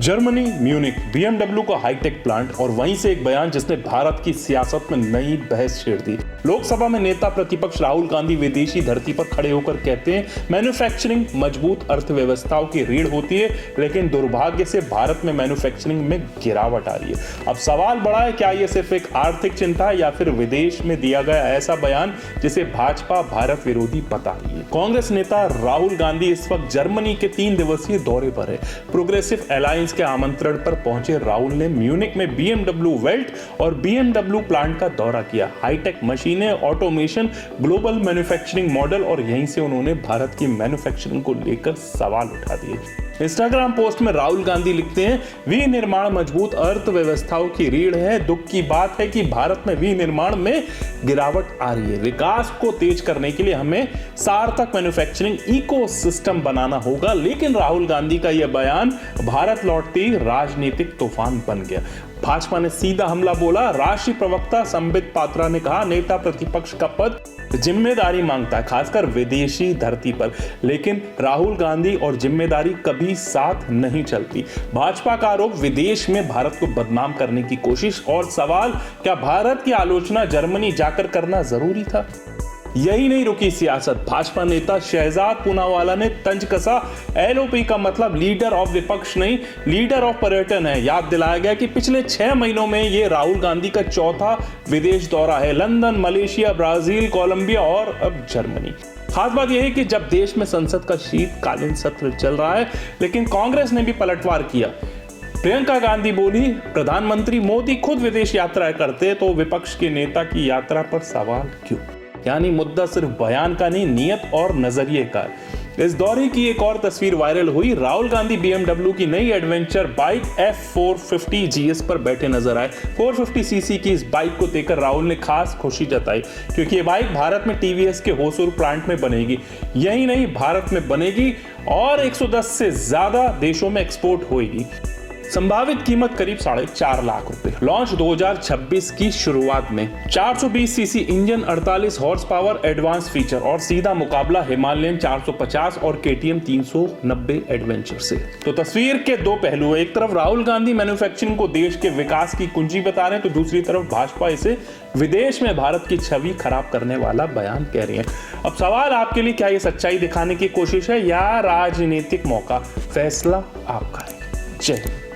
Germany Munich BMW का hi tech plant और वहीं से एक बयान जिसने भारत की सियासत में नई बहस छेड़ दी। लोकसभा में नेता प्रतिपक्ष राहुल गांधी विदेशी धरती पर खड़े होकर कहते हैं मैन्युफैक्चरिंग मजबूत अर्थव्यवस्थाओं की रीढ़ होती है, लेकिन दुर्भाग्य से भारत में मैन्युफैक्चरिंग में गिरावट आ रही है। अब सवाल बड़ा है, क्या यह सिर्फ एक आर्थिक चिंता है या फिर विदेश में दिया गया ऐसा बयान जिसे भाजपा भारत विरोधी बता रही है। कांग्रेस नेता राहुल गांधी इस वक्त जर्मनी के 3 दिवसीय दौरे पर है। प्रोग्रेसिव अलायंस के आमंत्रण पर पहुंचे राहुल ने म्यूनिक में BMW वेल्ट और BMW प्लांट का दौरा किया। हाईटेक मशीनें, ऑटोमेशन, ग्लोबल मैन्युफैक्चरिंग मॉडल और यहीं से उन्होंने भारत की मैन्युफैक्चरिंग को लेकर सवाल उठा दिए। इंस्टाग्राम पोस्ट में राहुल गांधी लिखते हैं, विनिर्माण मजबूत अर्थव्यवस्थाओं की रीढ़ है। दुख की बात है कि भारत में विनिर्माण में गिरावट आ रही है। विकास को तेज करने के लिए हमें सार्थक मैन्युफैक्चरिंग इकोसिस्टम बनाना होगा। लेकिन राहुल गांधी का यह बयान भारत लौटते ही राजनीतिक तूफान बन गया। भाजपा ने सीधा हमला बोला। राष्ट्रीय प्रवक्ता संबित पात्रा ने कहा, नेता प्रतिपक्ष का पद जिम्मेदारी मांगता है, खासकर विदेशी धरती पर, लेकिन राहुल गांधी और जिम्मेदारी कभी साथ नहीं चलती। भाजपा का आरोप, विदेश में भारत को बदनाम करने की कोशिश। और सवाल, क्या भारत की आलोचना जर्मनी जाकर करना जरूरी था? यही नहीं रुकी सियासत। भाजपा नेता शहजाद पूनावाला ने तंज कसा, LOP का मतलब लीडर ऑफ विपक्ष नहीं, लीडर ऑफ पर्यटन है। याद दिलाया गया कि पिछले 6 महीनों में ये राहुल गांधी का चौथा विदेश दौरा है। लंदन, मलेशिया, ब्राजील, कोलंबिया और अब जर्मनी। खास बात यह है कि जब देश में संसद का शीतकालीन सत्र चल रहा है, लेकिन कांग्रेस ने भी पलटवार किया। प्रियंका गांधी बोली, प्रधानमंत्री मोदी खुद विदेश यात्रा करते तो विपक्ष के नेता की यात्रा पर सवाल क्यों? यानी मुद्दा सिर्फ बयान का नहीं, नियत और नजरिए का। इस दौरे की एक और तस्वीर वायरल हुई। राहुल गांधी BMW की नई एडवेंचर बाइक F450 GS पर बैठे नजर आए। 450cc की इस बाइक को देखकर राहुल ने खास खुशी जताई, क्योंकि ये बाइक भारत में TVS के होसूर प्लांट में बनेगी। यही नहीं, भारत में बनेगी और 110 से ज्यादा देशों में एक्सपोर्ट होगी। संभावित कीमत करीब 4.5 लाख रुपए। लॉन्च 2026 की शुरुआत में। 420cc engine, 48 horse power, advance feature और सीधा मुकाबला हिमालयन 450 और KTM 390 एडवेंचर से। तो तस्वीर के दो पहलू है। एक तरफ राहुल गांधी मैन्युफैक्चरिंग को देश के विकास की कुंजी बता रहे हैं, तो दूसरी तरफ भाजपा इसे विदेश में भारत की छवि खराब करने वाला बयान कह रही है। अब सवाल आपके लिए, क्या ये सच्चाई दिखाने की कोशिश है या राजनीतिक मौका? फैसला आपका है। जय हिंद।